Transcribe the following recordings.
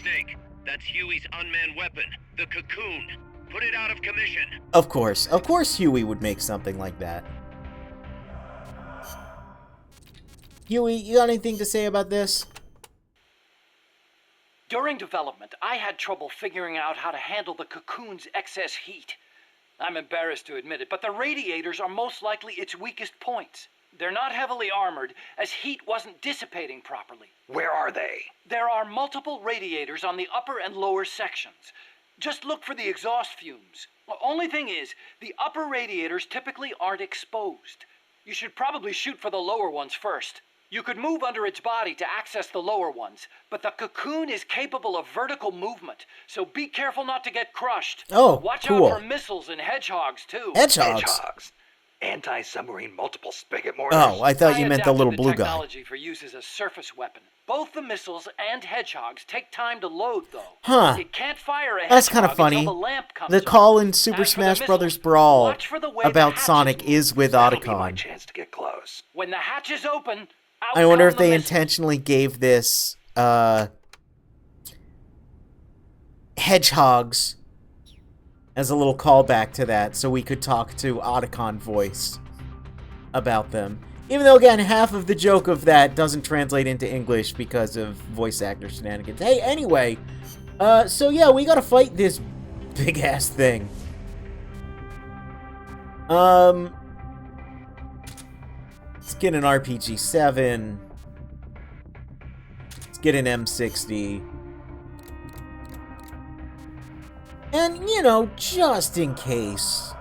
mistake. That's Huey's unmanned weapon, the Cocoon. Put it out of commission. Of course Huey would make something like that. Huey, you got anything to say about this? During development, I had trouble figuring out how to handle the Cocoon's excess heat. I'm embarrassed to admit it, but the radiators are most likely its weakest points. They're not heavily armored, as heat wasn't dissipating properly. Where are they? There are multiple radiators on the upper and lower sections. Just look for the exhaust fumes. The only thing is, the upper radiators typically aren't exposed. You should probably shoot for the lower ones first. You could move under its body to access the lower ones, but the Cocoon is capable of vertical movement, so be careful not to get crushed. Oh, Watch cool. out for missiles and hedgehogs, too. Hedgehogs? Anti-submarine multiple spigot mortars. Oh, I thought you meant the little blue guy. Technology for use as a surface weapon. Both the missiles and hedgehogs take time to load, though. Huh. It can't fire a That's kind of hedgehog funny. until the lamp comes The on. call in Super As for the Smash missiles, Bros. Brawl watch for the way the about hatches Sonic move. is with That'll be my Otacon. chance to get close. When the hatches open, out I wonder come if the they missiles. intentionally gave this, hedgehogs as a little callback to that, so we could talk to Otacon voice about them. Even though, again, half of the joke of that doesn't translate into English because of voice actor shenanigans. Hey, anyway, so yeah, we gotta fight this big-ass thing. Let's get an RPG-7. Let's get an M60. And, you know, just in case.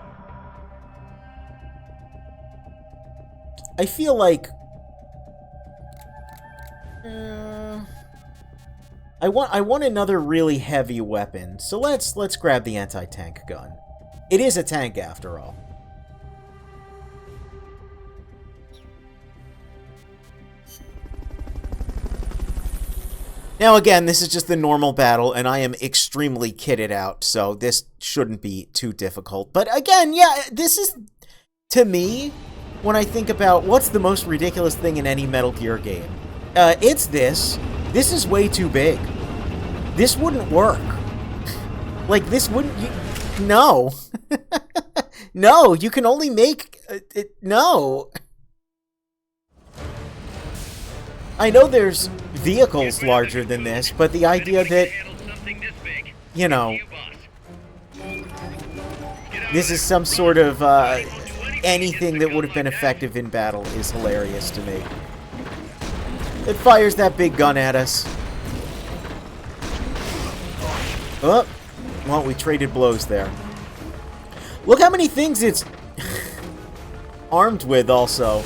I feel like... I want another really heavy weapon. So let's grab the anti-tank gun. It is a tank after all. Now again, this is just the normal battle, and I am extremely kitted out, so this shouldn't be too difficult. But again, yeah, this is, to me, when I think about what's the most ridiculous thing in any Metal Gear game, it's this. This is way too big. This wouldn't work. Like, this wouldn't... no. No, you can only make... no. I know there's vehicles larger than this, but the idea that, you know, this is some sort of anything that would have been effective in battle is hilarious to me. It fires that big gun at us. Oh, well, we traded blows there. Look how many things it's armed with also.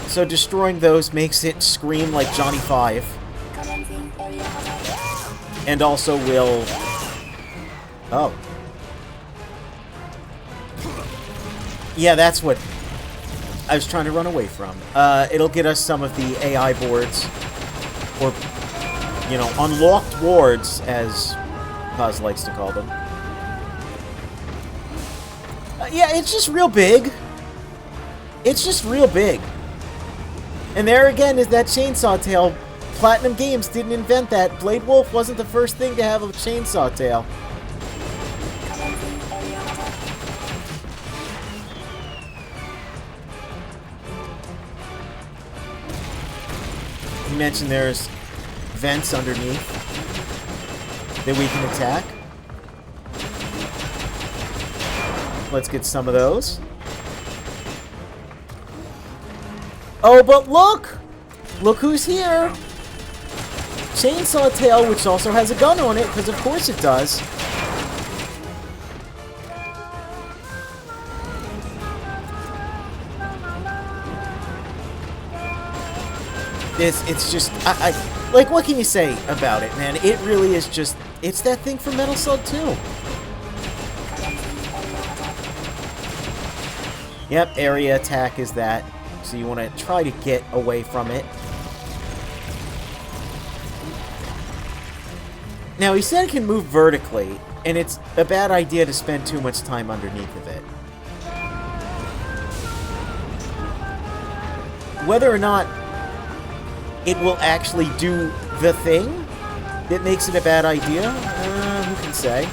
So destroying those makes it scream like Johnny Five. And also will... oh. Yeah, that's what I was trying to run away from. It'll get us some of the AI boards. Or, you know, unlocked wards, as Paz likes to call them. Yeah, it's just real big. It's just real big. And there again is that chainsaw tail. Platinum Games didn't invent that. Blade Wolf wasn't the first thing to have a chainsaw tail. You mentioned there's vents underneath that we can attack. Let's get some of those. Oh, but look! Look who's here! Chainsaw Tail, which also has a gun on it, because of course it does. It's just, like, what can you say about it, man? It really is just, it's that thing from Metal Slug 2. Yep, area attack is that. So you want to try to get away from it. Now, he said it can move vertically, and it's a bad idea to spend too much time underneath of it. Whether or not it will actually do the thing that makes it a bad idea, who can say?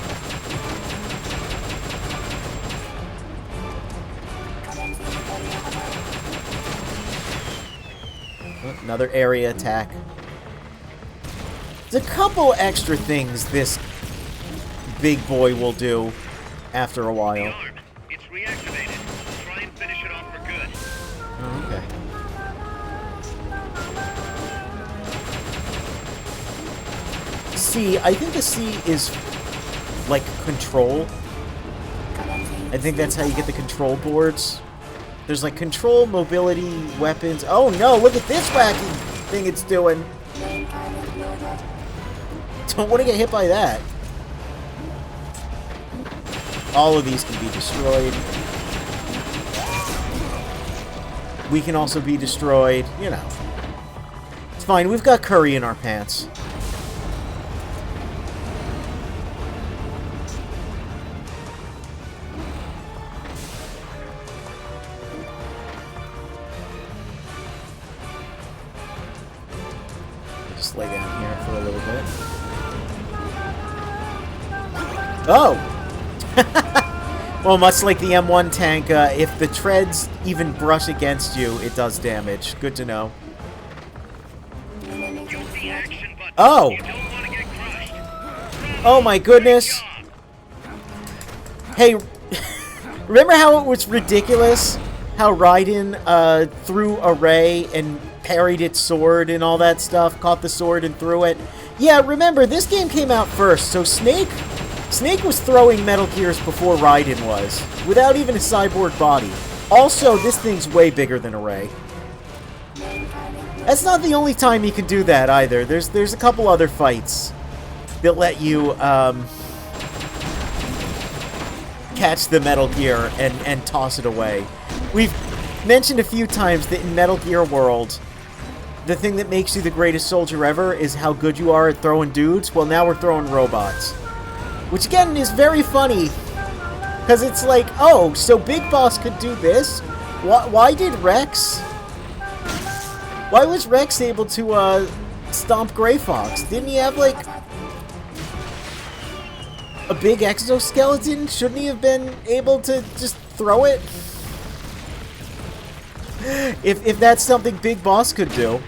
Another area attack. There's a couple extra things this big boy will do after a The while. arm. It's reactivated. Try and finish it off for good. Oh, okay. C, I think the C is like control. I think that's how you get the control boards. There's like control, mobility, weapons. Oh no, look at this wacky thing it's doing. Don't want to get hit by that. All of these can be destroyed. We can also be destroyed, you know. It's fine, we've got curry in our pants. Just lay down here for a little bit. Oh! Well, much like the M1 tank, if the treads even brush against you, it does damage. Good to know. Use the action button. Oh! You don't want to get crushed. Oh my goodness! Hey, remember how it was ridiculous? How Raiden threw a ray and parried its sword and all that stuff, caught the sword and threw it? Yeah, remember, this game came out first, so Snake was throwing Metal Gears before Raiden was, without even a cyborg body. Also, this thing's way bigger than a ray. That's not the only time you can do that either. There's a couple other fights that let you catch the Metal Gear and toss it away. We've mentioned a few times that in Metal Gear World, the thing that makes you the greatest soldier ever is how good you are at throwing dudes. Well, now we're throwing robots. Which, again, is very funny. Because it's like, oh, so Big Boss could do this? Why did Rex... Why was Rex able to, stomp Gray Fox? Didn't he have, like... a big exoskeleton? Shouldn't he have been able to just throw it? If that's something Big Boss could do.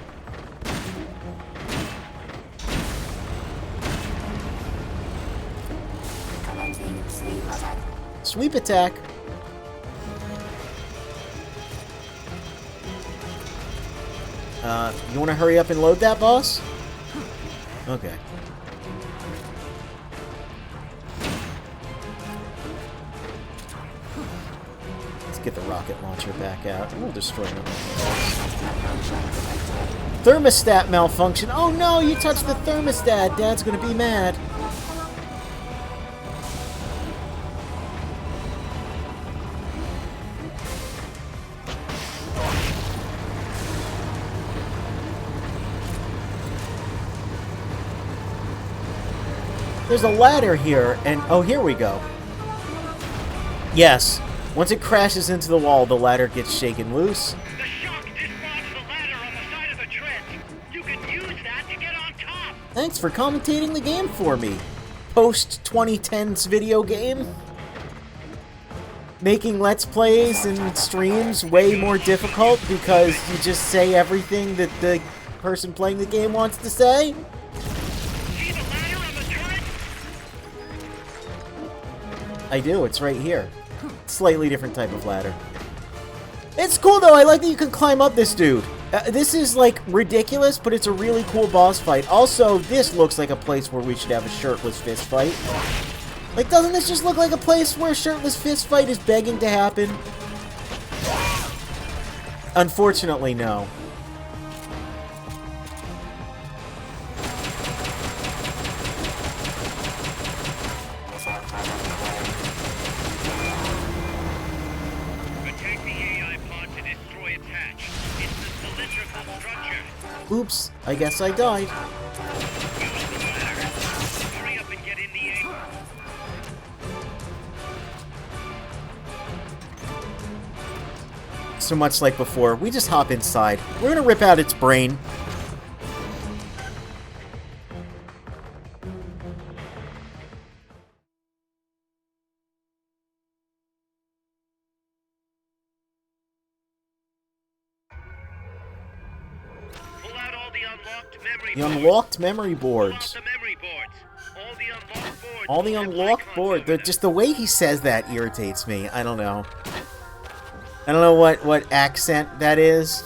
Sweep attack. You want to hurry up and load that, boss? Okay. Let's get the rocket launcher back out. We'll destroy them. Thermostat malfunction. Oh no, you touched the thermostat. Dad's gonna be mad. There's a ladder here, and oh, here we go. Yes, once it crashes into the wall, the ladder gets shaken loose. The shock dislodged the ladder on the side of the treads. You can use that to get on top. Thanks for commentating the game for me. Post-2010s video game. Making Let's Plays and streams way more difficult because you just say everything that the person playing the game wants to say. See the ladder on the turret? I do, it's right here. Slightly different type of ladder. It's cool though, I like that you can climb up this dude. This is like ridiculous, but it's a really cool boss fight. Also, this looks like a place where we should have a shirtless fist fight. Like, doesn't this just look like a place where a shirtless fist fight is begging to happen? Unfortunately, no. Attack the AI pod to destroy its hatch. It's the cylindrical structure. Oops, I guess I died. Use the ladder. Hurry up and get in the air. So much like before, we just hop inside. We're gonna rip out its brain. Pull out all the unlocked memory The boards. unlocked memory Pull out boards. the memory boards. All the unlocked board. Just the way he says that irritates me. I don't know. I don't know what accent that is.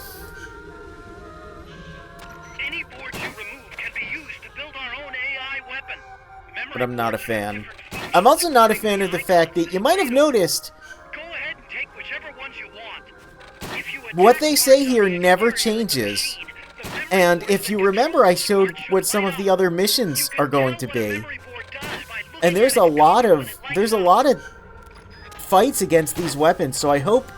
Any boards you remove can be used to build our own AI weapon. Memory But I'm not a boards have fan. different functions. I'm also not a fan of the fact that you might have noticed Go ahead and take whichever ones you want. If you what attack they parts say of here the never exterior that you changes. need, the memory And board if that you controls remember, I the showed board should what some light of the up. other You missions can are going tell to what a be. memory board does by looking And there's at a its lot color of when it lights there's a up. lot of fights against these weapons, so I hope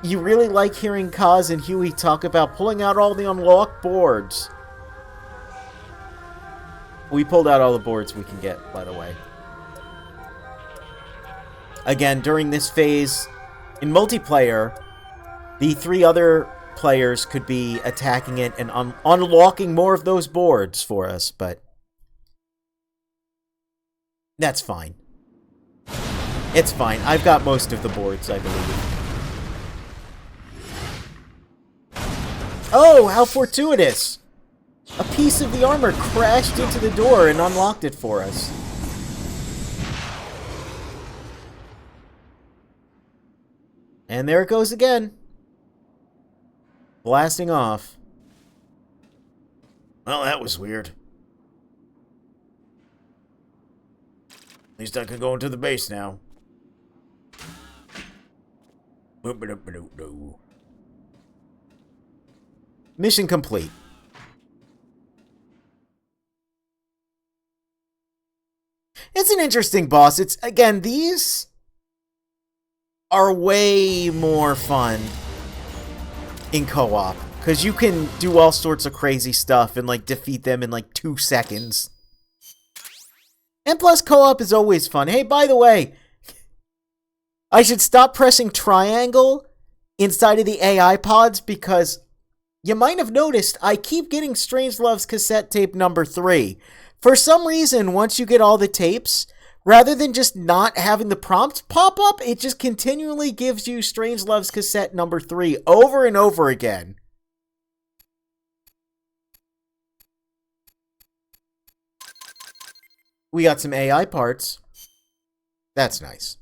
you really like hearing Kaz and Huey talk about pulling out all the unlocked boards. We pulled out all the boards we can get, by the way. Again, during this phase, in multiplayer, the 3 other players could be attacking it and unlocking more of those boards for us, but that's fine. It's fine. I've got most of the boards, I believe. Oh, how fortuitous! A piece of the armor crashed into the door and unlocked it for us. And there it goes again. Blasting off. Well, that was weird. At least I can go into the base now. Mission complete. It's an interesting boss. It's, again, these are way more fun in co-op. Because you can do all sorts of crazy stuff and, like, defeat them in, like, 2 seconds. And plus, co-op is always fun. Hey, by the way, I should stop pressing triangle inside of the AI pods because you might have noticed I keep getting Strangelove's cassette tape number 3. For some reason, once you get all the tapes, rather than just not having the prompt pop up, it just continually gives you Strangelove's cassette number 3 over and over again. We got some AI parts. That's nice.